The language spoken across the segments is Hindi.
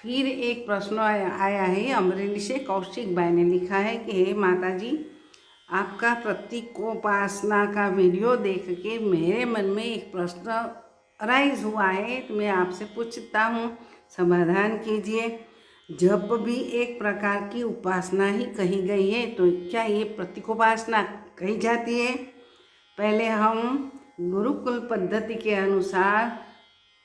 फिर एक प्रश्न आया है अमरेली से। कौशिक भाई ने लिखा है कि हे माता जी, आपका प्रतीकोपासना का वीडियो देख के मेरे मन में एक प्रश्न अराइज हुआ है, तो मैं आपसे पूछता हूँ, समाधान कीजिए। जब भी एक प्रकार की उपासना ही कही गई है तो क्या ये प्रतीकोपासना कही जाती है? पहले हम गुरुकुल पद्धति के अनुसार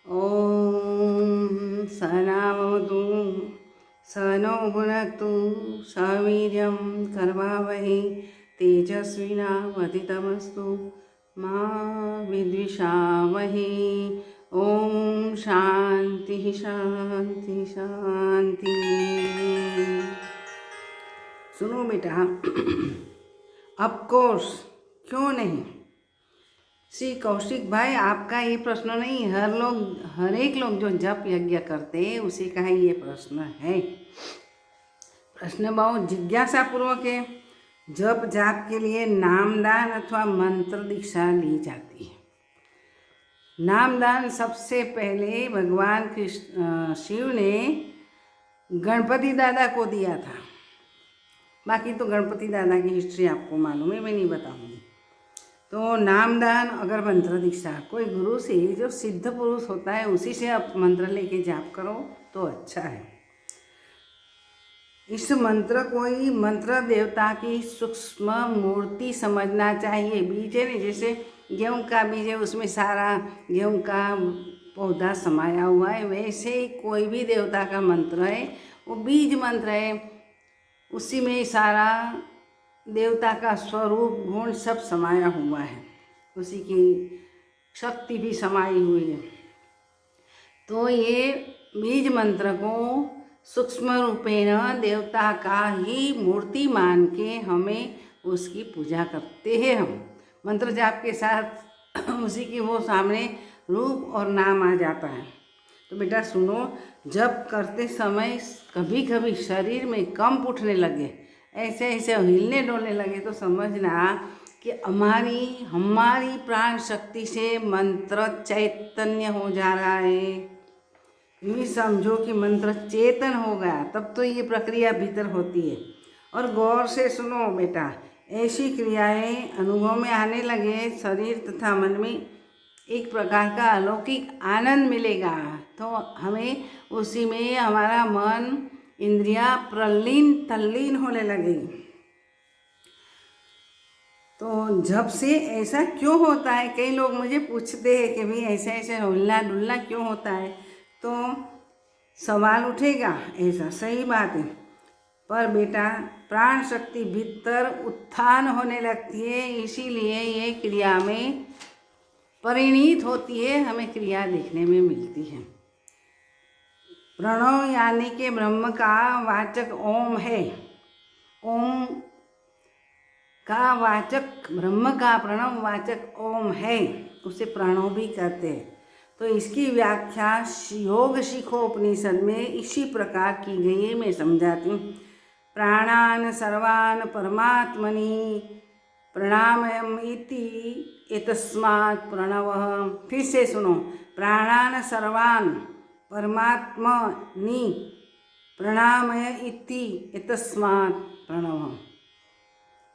ओम सहनावतु सहनौ भुनक्तु सह वीर्यं कर्वावहै तेजस्विनावधीतमस्तु मा विद्विषावहै। ओम शांति शांति शांति। सुनो बेटा, ऑफकोर्स, क्यों नहीं। श्री कौशिक भाई, आपका ये प्रश्न नहीं, हर एक लोग जो जप यज्ञ करते हैं उसी का ही ये प्रश्न है। प्रश्न बहुत जिज्ञासापूर्वक है। जप जाप के लिए नामदान अथवा मंत्र दीक्षा ली जाती है। नामदान सबसे पहले भगवान शिव ने गणपति दादा को दिया था। बाकी तो गणपति दादा की हिस्ट्री आपको मालूम है, मैं नहीं बताऊंगी। तो नामदान अगर मंत्र दीक्षा कोई गुरु से, जो सिद्ध पुरुष होता है उसी से आप मंत्र लेके जाप करो तो अच्छा है। इस मंत्र कोई मंत्र देवता की सूक्ष्म मूर्ति समझना चाहिए। बीज है ना, जैसे गेहूँ का बीज है, उसमें सारा गेहूँ का पौधा समाया हुआ है, वैसे ही कोई भी देवता का मंत्र है वो बीज मंत्र है, उसी में सारा देवता का स्वरूप गुण सब समाया हुआ है, उसी की शक्ति भी समाई हुई है। तो ये बीज मंत्र को सूक्ष्म रूपेण देवता का ही मूर्ति मान के हमें उसकी पूजा करते हैं। हम मंत्र जाप के साथ उसी की वो सामने रूप और नाम आ जाता है। तो बेटा सुनो, जब करते समय कभी कभी शरीर में कंप उठने लगे, ऐसे ऐसे हिलने डोलने लगे, तो समझना कि हमारी प्राण शक्ति से मंत्र चैतन्य हो जा रहा है। यूँ समझो कि मंत्र चेतन हो गया, तब तो ये प्रक्रिया भीतर होती है। और गौर से सुनो बेटा, ऐसी क्रियाएं अनुभव में आने लगे, शरीर तथा मन में एक प्रकार का अलौकिक आनंद मिलेगा, तो हमें उसी में हमारा मन इंद्रियां तल्लीन होने लगेगी। तो जब से ऐसा क्यों होता है, कई लोग मुझे पूछते हैं कि भाई ऐसे ऐसे हिलना डुलना क्यों होता है, तो सवाल उठेगा, ऐसा सही बात है, पर बेटा प्राण शक्ति भीतर उत्थान होने लगती है, इसीलिए ये क्रिया में परिणीत होती है, हमें क्रिया देखने में मिलती है। प्रणव यानी कि ब्रह्म का वाचक ओम है। ओम का वाचक ब्रह्म का प्रणव वाचक ओम है, उसे प्रणव भी कहते हैं। तो इसकी व्याख्या योग शिखोपनिषद में इसी प्रकार की गई है, मैं समझाती हूँ। प्राणान सर्वान परमात्मनि प्रणामयम इति एतस्मात् प्रणवः। फिर से सुनो, प्राणान सर्वान परमात्मनि प्रणामय इति एतस्मात् प्रणवः।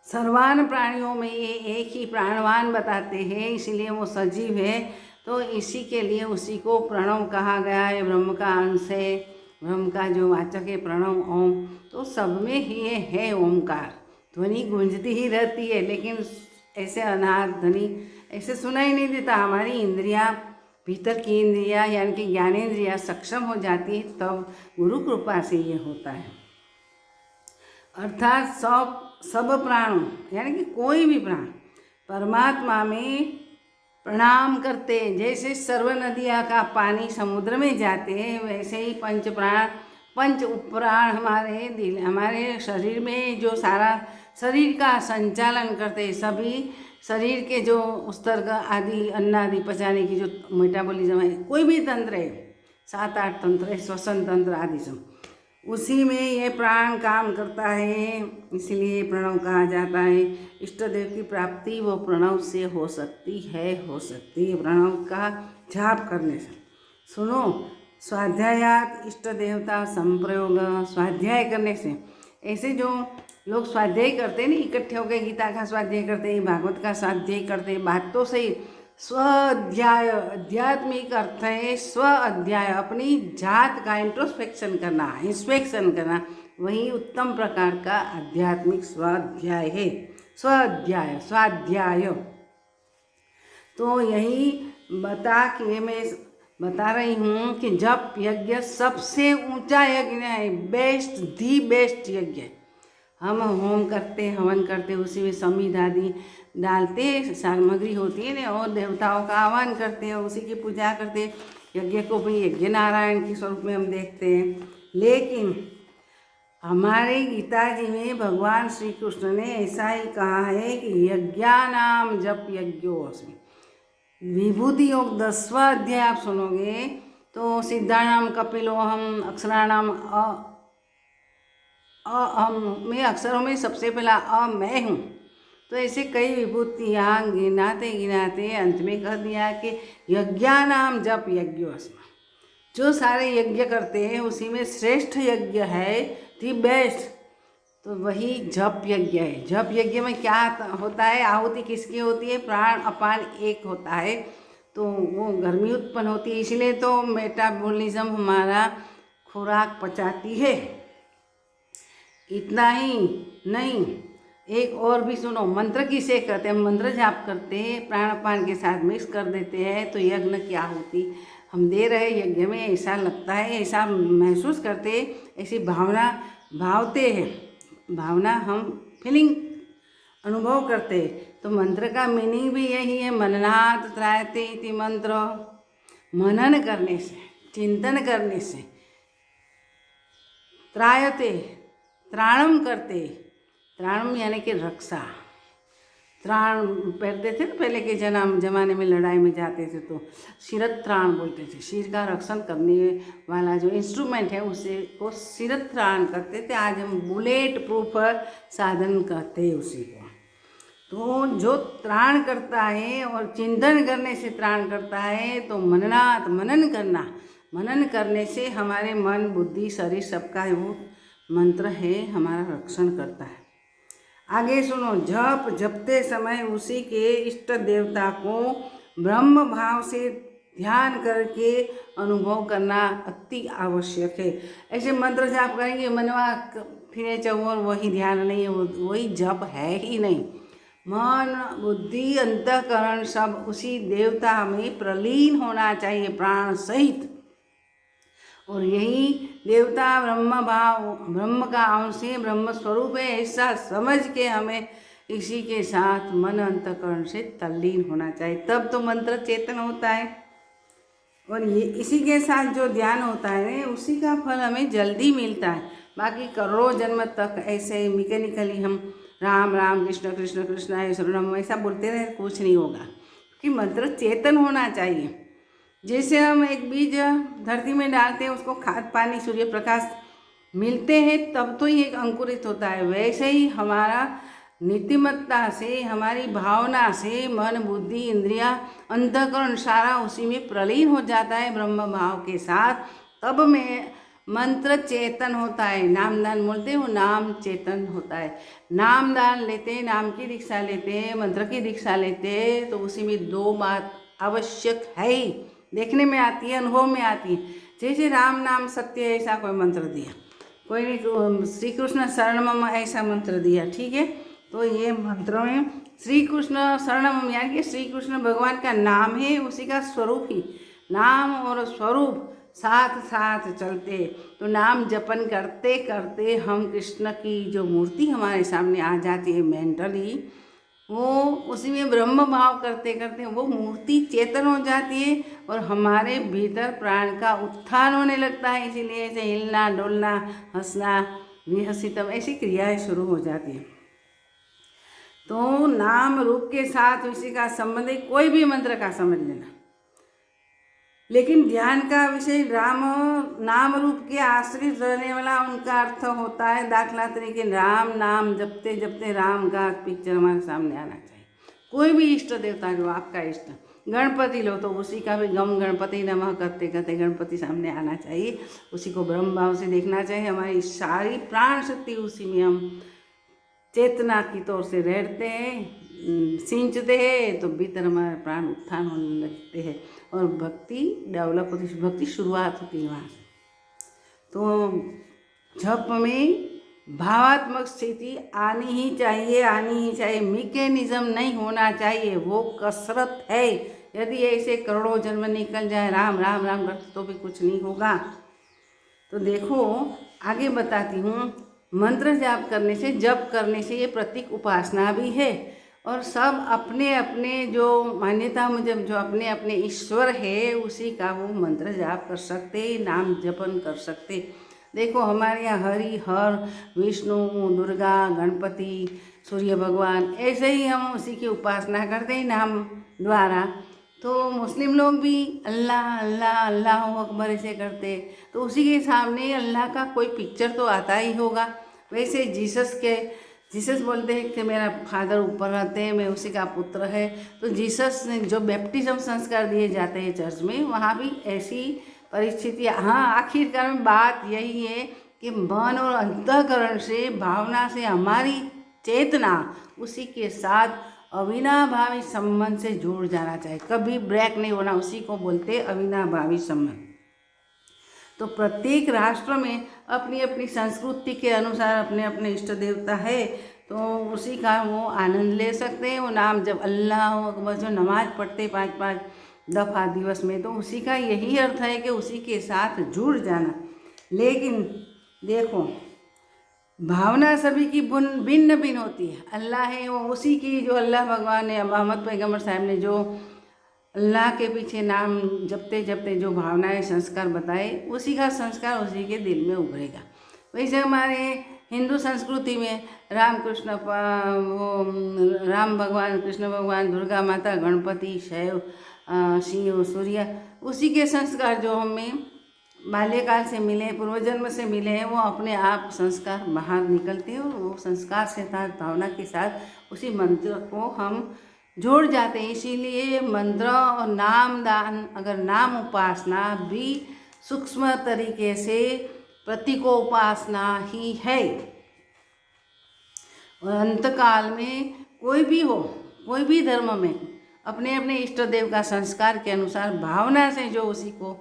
सर्वान प्राणियों में ये एक ही प्राणवान बताते हैं, इसलिए वो सजीव है, तो इसी के लिए उसी को प्रणव कहा गया है। ब्रह्म का अंश है, ब्रह्म का जो वाचक है प्रणव ओम, तो सब में ही ये है ओमकार। ध्वनि गूंजती ही रहती है, लेकिन ऐसे अनाहत ध्वनि ऐसे सुनाई नहीं देता। हमारी इंद्रियां, भीतर की इंद्रियां यानी कि ज्ञानेंद्रियां सक्षम हो जाती है, तब गुरु कृपा से ये होता है। अर्थात सब प्राणों यानी कि कोई भी प्राण परमात्मा में प्रणाम करते हैं। जैसे सर्व नदियाँ का पानी समुद्र में जाते हैं, वैसे ही पंच उपप्राण हमारे शरीर में जो सारा शरीर का संचालन करते हैं, सभी शरीर के जो उत्सर्ग आदि, अन्न आदि पचाने की जो मेटाबॉलिज्म है, कोई भी तंत्र है, 7-8 तंत्र है, श्वसन तंत्र आदि सब, उसी में ये प्राण काम करता है, इसलिए प्रणव कहा जाता है। इष्ट देव की प्राप्ति वो प्रणव से हो सकती है प्रणव का जाप करने से। सुनो, स्वाध्यायात इष्ट देवता संप्रयोग, स्वाध्याय करने से, ऐसे जो लोग स्वाध्याय करते हैं ना, इकट्ठे होकर गीता का स्वाध्याय करते हैं, भागवत का स्वाध्याय करते हैं, बात तो सही। स्वाध्याय आध्यात्मिक अर्थ है स्व अध्याय, अपनी जात का इंट्रोस्पेक्शन करना, इंस्पेक्शन करना, वही उत्तम प्रकार का आध्यात्मिक स्वाध्याय है। स्वाध्याय स्वाध्याय तो यही मैं बता रही हूँ कि जप यज्ञ सबसे ऊंचा यज्ञ है, बेस्ट, दी बेस्ट यज्ञ। हम होम करते, हवन करते, उसी में समिध आदि डालते, सामग्री होती है ना, और देवताओं का आह्वान करते हैं, उसी की पूजा करते। यज्ञ को भी यज्ञ नारायण के स्वरूप में हम देखते हैं। लेकिन हमारे गीता जी में भगवान श्री कृष्ण ने ऐसा ही कहा है कि यज्ञानाम जप यज्ञोस्मि। विभूति योग 10वां अध्याय आप सुनोगे तो सिद्धानाम कपिलोहम, अक्षराणाम अहम में, अक्षरों में सबसे पहला मैं हूँ। तो ऐसे कई विभूतियाँ गिनाते गिनाते अंत में कह दिया कि यज्ञानाम जप यज्ञोस्मि। जो सारे यज्ञ करते हैं उसी में श्रेष्ठ यज्ञ है, दी बेस्ट, तो वही जप यज्ञ है। जप यज्ञ में क्या होता है, आहुति किसकी होती है, प्राण अपान एक होता है, तो वो गर्मी उत्पन्न होती है, इसलिए तो मेटाबॉलिज्म हमारा खुराक पचाती है। इतना ही नहीं, एक और भी सुनो, मंत्र किसे कहते हैं, मंत्र जाप करते हैं, प्राण अपान के साथ मिक्स कर देते हैं, तो यज्ञ क्या होती हम दे रहे यज्ञ में, ऐसा लगता है, ऐसा महसूस करते, ऐसी भावना भावते हैं, भावना हम फीलिंग अनुभव करते। तो मंत्र का मीनिंग भी यही है, मननात् त्रायते इति मंत्र। मनन करने से, चिंतन करने से, त्रायते त्राणम करते, त्राणम यानी कि रक्षा, त्राण पहनते थे ना पहले के जमाने में, लड़ाई में जाते थे तो शिरत्राण बोलते थे, शिर का रक्षण करने वाला जो इंस्ट्रूमेंट है उसे को शिरत्राण करते थे। आज हम बुलेट प्रूफ साधन कहते हैं उसी को। तो जो त्राण करता है और चिंतन करने से त्राण करता है, तो मननात् मनन करना, मनन करने से हमारे मन बुद्धि शरीर सबका वो मंत्र है हमारा रक्षण करता है। आगे सुनो, जपते समय उसी के इष्ट देवता को ब्रह्म भाव से ध्यान करके अनुभव करना अति आवश्यक है। ऐसे मंत्र जाप करेंगे मनवा फिरे चौर, वही ध्यान नहीं है, वही जप है ही नहीं। मन बुद्धि अंतःकरण सब उसी देवता में प्रलीन होना चाहिए, प्राण सहित। और यही देवता ब्रह्म का अंश है, ब्रह्म स्वरूप है, ऐसा समझ के हमें इसी के साथ मन अंतःकरण से तल्लीन होना चाहिए, तब तो मंत्र चेतन होता है। और ये इसी के साथ जो ध्यान होता है उसी का फल हमें जल्दी मिलता है। बाकी करोड़ों जन्म तक ऐसे मैकेनिकली हम राम राम कृष्ण कृष्ण कृष्ण है शरणम ऐसा बोलते रहे, कुछ नहीं होगा, कि मंत्र चेतन होना चाहिए। जैसे हम एक बीज धरती में डालते हैं, उसको खाद पानी सूर्य प्रकाश मिलते हैं तब तो ये अंकुरित होता है, वैसे ही हमारा नीतिमत्ता से, हमारी भावना से मन बुद्धि इंद्रिया अंतःकरण सारा उसी में प्रलीन हो जाता है ब्रह्म भाव के साथ, तब में मंत्र चेतन होता है। नामदान बोलते हैं, वो नाम चेतन होता है। नामदान लेते हैं, नाम की दीक्षा लेते हैं, मंत्र की दीक्षा लेते हैं, तो उसी में दो बात आवश्यक है ही, देखने में आती है, अनुभव में आती है। जैसे राम नाम सत्य ऐसा कोई मंत्र दिया, कोई ने श्री कृष्ण शरणमम ऐसा मंत्र दिया, ठीक है, तो ये मंत्रों में श्री कृष्ण शरणमम यानी कि श्री कृष्ण भगवान का नाम है, उसी का स्वरूप ही, नाम और स्वरूप साथ साथ चलते, तो नाम जपन करते करते हम कृष्ण की जो मूर्ति हमारे सामने आ जाती है मेंटली, वो उसी में ब्रह्म भाव करते करते वो मूर्ति चेतन हो जाती है और हमारे भीतर प्राण का उत्थान होने लगता है। इसीलिए ऐसे हिलना डोलना हंसना विहसितम ऐसी क्रियाएं शुरू हो जाती हैं। तो नाम रूप के साथ उसी का संबंध है, कोई भी मंत्र का समझ लेना, लेकिन ध्यान का विषय राम नाम रूप के आश्रित रहने वाला उनका अर्थ होता है। दाखला तरीके राम नाम जपते जपते राम का पिक्चर हमारे सामने आना चाहिए। कोई भी इष्ट देवता जो आपका इष्ट, गणपति लो तो उसी का भी गम गणपति नमः करते करते गणपति सामने आना चाहिए, उसी को ब्रह्म भाव से देखना चाहिए। हमारी सारी प्राण शक्ति उसी में हम चेतना की तौर से रहते हैं, सिंचते हैं, तो भीतर हमारे प्राण उत्थान होने लगते हैं और भक्ति डेवलप होती है, भक्ति शुरुआत होती है वहाँ से। तो जप में भावात्मक स्थिति आनी ही चाहिए, मैकेनिज्म नहीं होना चाहिए, वो कसरत है। यदि ऐसे करोड़ों जन्म निकल जाए राम राम राम करते तो भी कुछ नहीं होगा। तो देखो आगे बताती हूँ, मंत्र जाप करने से, जप करने से ये प्रतीक उपासना भी है, और सब अपने अपने जो मान्यता मुजब जो अपने अपने ईश्वर है उसी का वो मंत्र जाप कर सकते, नाम जपन कर सकते। देखो हमारे यहाँ हरि हर, विष्णु, दुर्गा, गणपति, सूर्य भगवान, ऐसे ही हम उसी की उपासना करते हैं नाम द्वारा। तो मुस्लिम लोग भी अल्लाह अल्लाह अल्लाह अकबर ऐसे करते, तो उसी के सामने अल्लाह का कोई पिक्चर तो आता ही होगा। वैसे जीसस बोलते हैं कि मेरा फादर ऊपर रहते हैं, मैं उसी का पुत्र है। तो जीसस ने जो बैप्टिज्म संस्कार दिए जाते हैं चर्च में, वहाँ भी ऐसी परिस्थितियाँ। हाँ, आखिरकार में बात यही है कि मन और अंतःकरण से, भावना से हमारी चेतना उसी के साथ अविनाभावी संबंध से जुड़ जाना चाहिए, कभी ब्रेक नहीं होना, उसी को बोलते अविनाभावी संबंध। तो प्रत्येक राष्ट्र में अपनी अपनी संस्कृति के अनुसार अपने अपने इष्ट देवता है, तो उसी का वो आनंद ले सकते हैं। वो नाम जब अल्लाह अकबर जो नमाज पढ़ते 5-5 दफ़ा दिवस में, तो उसी का यही अर्थ है कि उसी के साथ जुड़ जाना। लेकिन देखो भावना सभी की भिन्न भिन्न होती है। अल्लाह है वो उसी की, जो अल्लाह भगवान ने, मोहम्मद पैगम्बर साहब ने जो अल्लाह के पीछे नाम जपते जपते जो भावनाएं संस्कार बताए, उसी का संस्कार उसी के दिल में उभरेगा। वैसे हमारे हिंदू संस्कृति में राम भगवान, कृष्ण भगवान, दुर्गा माता, गणपति, शैव, शिव, सूर्य, उसी के संस्कार जो हमें बाल्यकाल से मिले, पूर्वजन्म से मिले हैं, वो अपने आप संस्कार बाहर निकलते हैं, और वो संस्कार से साथ, भावना के साथ उसी मंत्र को हम जोड़ जाते हैं। इसीलिए मंत्र और नाम दान, अगर नाम उपासना भी सूक्ष्म तरीके से प्रतीकोपासना ही है। और अंतकाल में कोई भी हो, कोई भी धर्म में अपने अपने इष्ट देव का संस्कार के अनुसार भावना से जो उसी को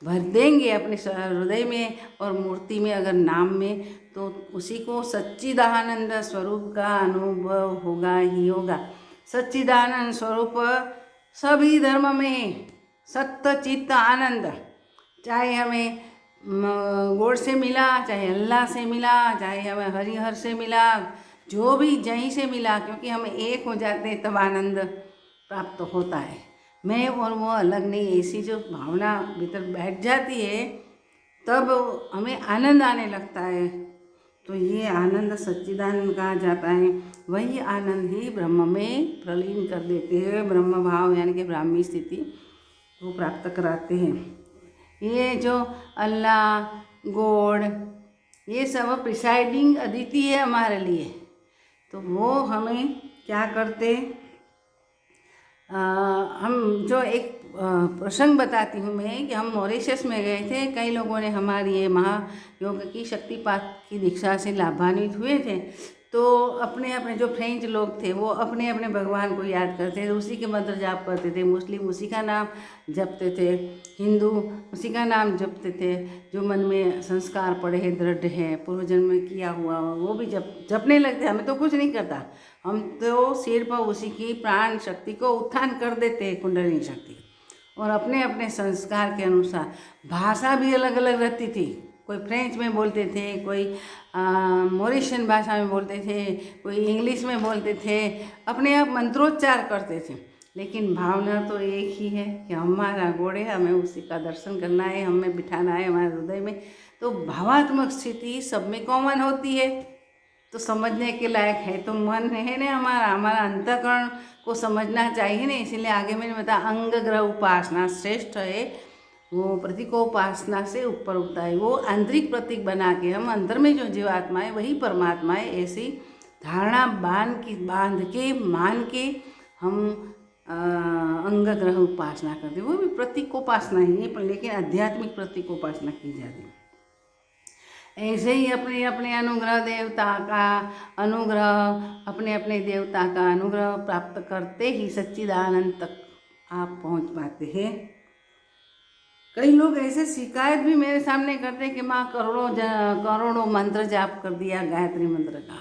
भर देंगे अपने हृदय में और मूर्ति में, अगर नाम में, तो उसी को सच्चिदानंद स्वरूप का अनुभव होगा ही होगा। सच्चिदानंद स्वरूप सभी धर्म में सत्य चित्त आनंद, चाहे हमें गॉड से मिला, चाहे अल्लाह से मिला, चाहे हमें हरिहर से मिला, जो भी जहीं से मिला, क्योंकि हम एक हो जाते तब आनंद प्राप्त होता है। मैं और वो अलग नहीं, ऐसी जो भावना भीतर बैठ जाती है तब हमें आनंद आने लगता है। तो ये आनंद सच्चिदानंद कहा जाता है। वही आनंद ही ब्रह्म में प्रलीन कर देते हैं, ब्रह्म भाव यानी कि ब्राह्मी स्थिति वो प्राप्त कराते हैं। ये जो अल्लाह, गॉड, ये सब प्रिसाइडिंग अदिति है हमारे लिए। तो वो हमें क्या करते, हम जो एक प्रसंग बताती हूँ मैं कि हम मॉरिशस में गए थे। कई लोगों ने हमारी ये महायोग की शक्तिपात की दीक्षा से लाभान्वित हुए थे। तो अपने अपने जो फ्रेंच लोग थे वो अपने अपने भगवान को याद करते थे, उसी के मंत्र जाप करते थे। मुस्लिम उसी का नाम जपते थे, हिंदू उसी का नाम जपते थे। जो मन में संस्कार पड़े हैं, दृढ़ है, पूर्व जन्म में किया हुआ वो भी जपने लगते। हमें तो कुछ नहीं करता, हम तो सिर पर उसी की प्राण शक्ति को उत्थान कर देते हैं, कुंडलिनी शक्ति। और अपने अपने संस्कार के अनुसार भाषा भी अलग अलग रहती थी। कोई फ्रेंच में बोलते थे, कोई मॉरिशियन भाषा में बोलते थे, कोई इंग्लिश में बोलते थे, अपने आप मंत्रोच्चार करते थे। लेकिन भावना तो एक ही है कि हमारा गॉड है, हमें उसी का दर्शन करना है, हमें बिठाना है हमारे हृदय में। तो भावात्मक स्थिति सब में कॉमन होती है, तो समझने के लायक है। तो मन है ना हमारा अंतःकरण को समझना चाहिए ना। इसीलिए आगे मैंने बताया अंग ग्रह उपासना श्रेष्ठ है, वो प्रतीकोपासना से ऊपर उठता है। वो आंतरिक प्रतीक बना के हम अंदर में जो जीवात्मा है वही परमात्मा है, ऐसी धारणा बांध के मान के हम अंग ग्रह उपासना करते, वो भी प्रतीकोपासना ही है, पर लेकिन आध्यात्मिक प्रतीकोपासना की जाती है। ऐसे ही अपने अपने अनुग्रह देवता का अनुग्रह अपने अपने देवता का अनुग्रह प्राप्त करते ही सच्चिदानंद तक आप पहुंच पाते हैं। कई लोग ऐसे शिकायत भी मेरे सामने करते हैं कि माँ करोड़ों मंत्र जाप कर दिया, गायत्री मंत्र का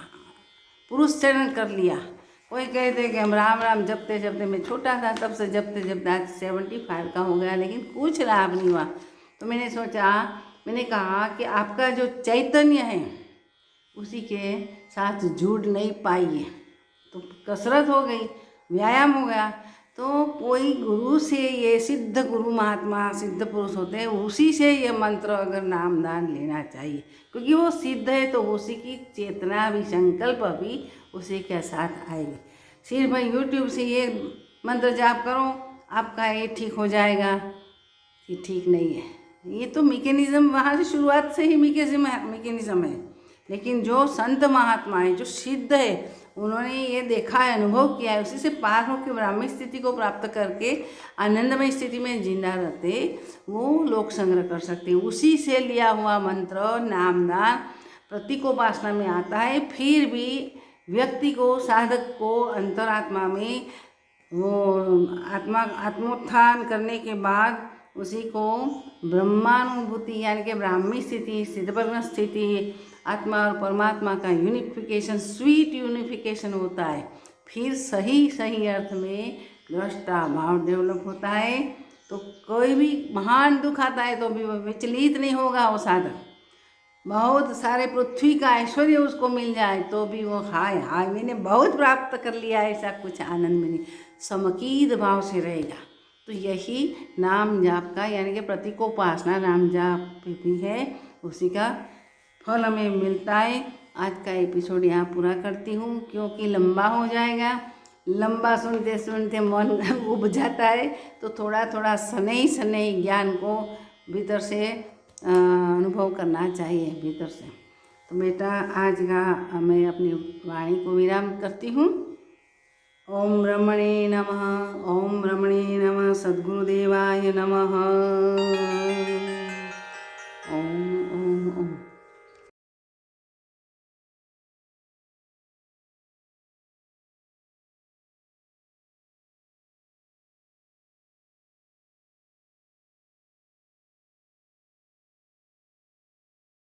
पुरुष चरण कर लिया। कोई कहते कि हम राम राम जपते जपते, मैं छोटा था तब से जपते जपते आज 75 का हो गया, लेकिन कुछ लाभ नहीं हुआ। तो मैंने कहा कि आपका जो चैतन्य है उसी के साथ जुड़ नहीं पाइए, तो कसरत हो गई, व्यायाम हो गया। तो कोई गुरु से, ये सिद्ध गुरु महात्मा सिद्ध पुरुष होते हैं, उसी से ये मंत्र अगर नाम दान लेना चाहिए, क्योंकि वो सिद्ध है तो उसी की चेतना भी, संकल्प भी उसी के साथ आएगी। सिर्फ यूट्यूब से ये मंत्र जाप करो आपका ये ठीक हो जाएगा, ये ठीक नहीं है। ये तो मैकेनिज़्म वहाँ से शुरुआत से ही मैकेनिज़्म है। लेकिन जो संत महात्मा है, जो सिद्ध है, उन्होंने ये देखा है, अनुभव किया है, उसी से पार होकर ब्राह्मी स्थिति को प्राप्त करके आनंदमय स्थिति में जिंदा रहते, वो लोग संग्रह कर सकते हैं। उसी से लिया हुआ मंत्र नामदान प्रतीकोपासना में आता है। फिर भी व्यक्ति को, साधक को अंतरात्मा में वो आत्मोत्थान करने के बाद उसी को ब्रह्मानुभूति यानी कि ब्राह्मी स्थिति, सिद्धप्रज्ञ स्थिति, आत्मा और परमात्मा का यूनिफिकेशन, स्वीट यूनिफिकेशन होता है। फिर सही अर्थ में दृष्टा भाव डेवलप होता है। तो कोई भी महान दुख आता है तो भी वो विचलित नहीं होगा। वो साधक बहुत सारे पृथ्वी का ऐश्वर्य उसको मिल जाए तो भी वो हाय हाय मैंने बहुत प्राप्त कर लिया, ऐसा कुछ आनंद में नहीं, समकीद भाव से रहेगा। तो यही नाम जाप का यानी कि प्रतीकोपासना नाम जाप भी है, उसी का फल हमें मिलता है। आज का एपिसोड यहाँ पूरा करती हूँ क्योंकि लंबा हो जाएगा। लंबा सुनते सुनते मन उब जाता है, तो थोड़ा थोड़ा सनई ज्ञान को भीतर से अनुभव करना चाहिए भीतर से। तो बेटा आज का मैं अपनी वाणी को विराम करती हूँ। ओम ब्रह्मणे नमः, ओम ब्रह्मणे नमः, सद्गुरुदेवाय नमः।